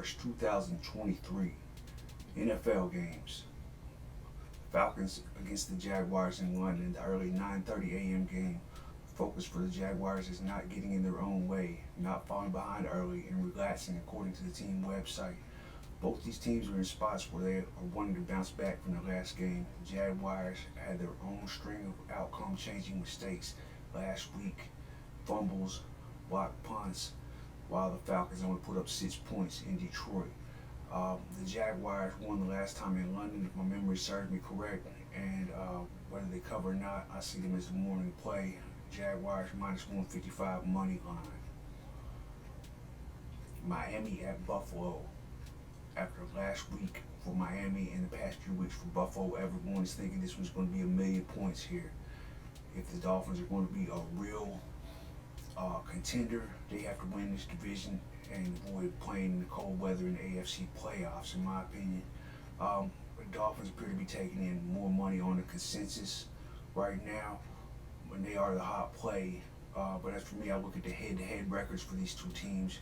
first, 2023 NFL games. Falcons against the Jaguars in London, the early 9:30 a.m. game. Focus for the Jaguars is not getting in their own way, not falling behind early, and relaxing, according to the team website. Both these teams are in spots where they are wanting to bounce back from the last game. The Jaguars had their own string of outcome-changing mistakes last week, fumbles, blocked punts, while the Falcons only put up 6 points in Detroit. The Jaguars won the last time in London, if my memory serves me correct, and whether they cover or not, I see them as the morning play. Jaguars minus 155 money line. Miami at Buffalo. After last week for Miami and the past few weeks for Buffalo, everyone is thinking this was going to be 1,000,000 points here. If the Dolphins are going to be a real contender, they have to win this division and avoid playing in the cold weather in the AFC playoffs, in my opinion. The Dolphins appear to be taking in more money on the consensus right now when they are the hot play. But as for me, I look at the head-to-head records for these two teams.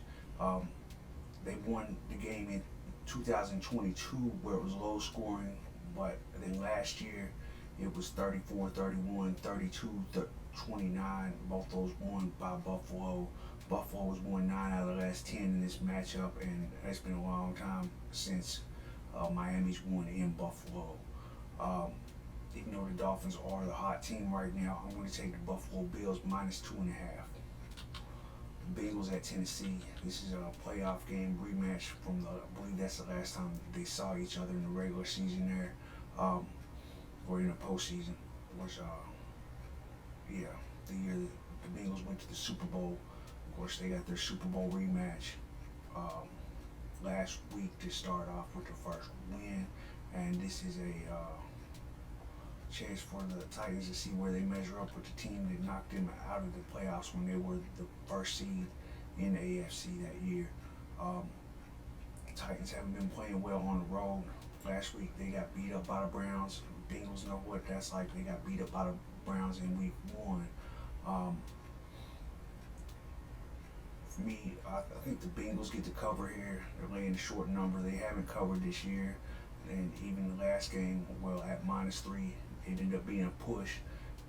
They won the game in 2022 where it was low scoring, but then last year it was 34-31, 32-29. Both those won by Buffalo. Buffalo has won 9 out of the last 10 in this matchup, and it's been a long time since Miami's won in Buffalo. Even though the Dolphins are the hot team right now, I'm going to take the Buffalo Bills minus 2.5. Bengals at Tennessee. This is a playoff game rematch from I believe that's the last time they saw each other in the regular season there, or in the postseason. Which, the year the Bengals went to the Super Bowl. Of course, they got their Super Bowl rematch last week to start off with the first win, and this is a chance for the Titans to see where they measure up with the team that knocked them out of the playoffs when they were the first seed in the AFC that year. The Titans haven't been playing well on the road. Last week they got beat up by the Browns. The Bengals know what that's like. They got beat up by the Browns in week 1. For me, I think the Bengals get the cover here. They're laying a short number. They haven't covered this year. And even the last game, well, at -3, it ended up being a push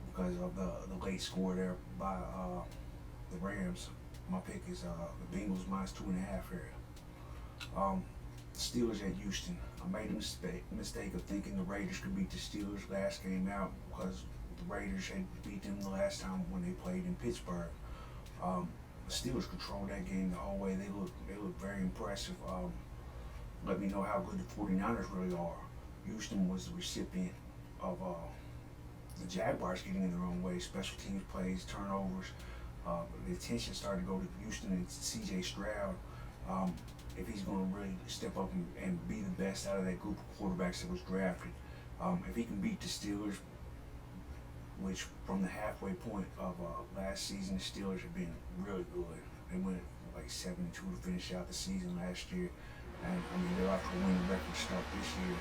because of the late score there by the Rams. My pick is the Bengals minus 2.5 here. Steelers at Houston. I made a mistake of thinking the Raiders could beat the Steelers last game out because the Raiders had beat them the last time when they played in Pittsburgh. The Steelers controlled that game the whole way. They look very impressive. Let me know how good the 49ers really are. Houston was the recipient of the Jaguars getting in their own way, special teams plays, turnovers. The attention started to go to Houston and C.J. Stroud. If he's going to really step up and be the best out of that group of quarterbacks that was drafted. If he can beat the Steelers, which from the halfway point of last season, the Steelers have been really good. They went like 7-2 to finish out the season last year. And I mean, they're off to a winning record start this year.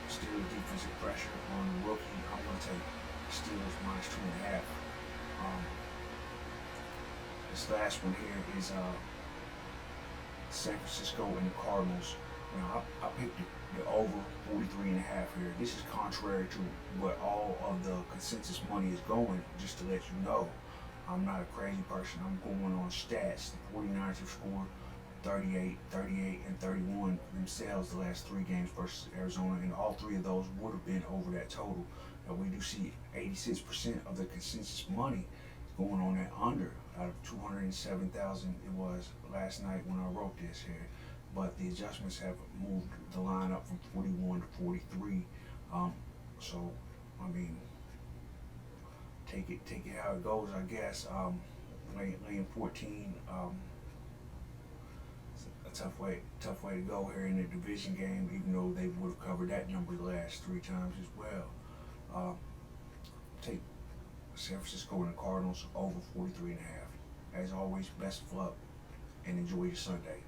Steelers defensive pressure on the rookie. I'm going to take Steelers minus 2.5. This last one here is San Francisco and the Cardinals. Now, I picked the over 43.5 here. This is contrary to what all of the consensus money is going, just to let you know. I'm not a crazy person. I'm going on stats. The 49ers have scored 38, 38, and 31 themselves the last 3 games versus Arizona, and all 3 of those would have been over that total. And we do see 86% of the consensus money going on that under out of 207,000 it was last night when I wrote this here. But the adjustments have moved the line up from 41 to 43. So, I mean, take it how it goes, I guess. Laying 14. A tough way to go here in the division game, even though they would have covered that number the last 3 times as well. Take San Francisco and the Cardinals over 43.5. As always, best of luck and enjoy your Sunday.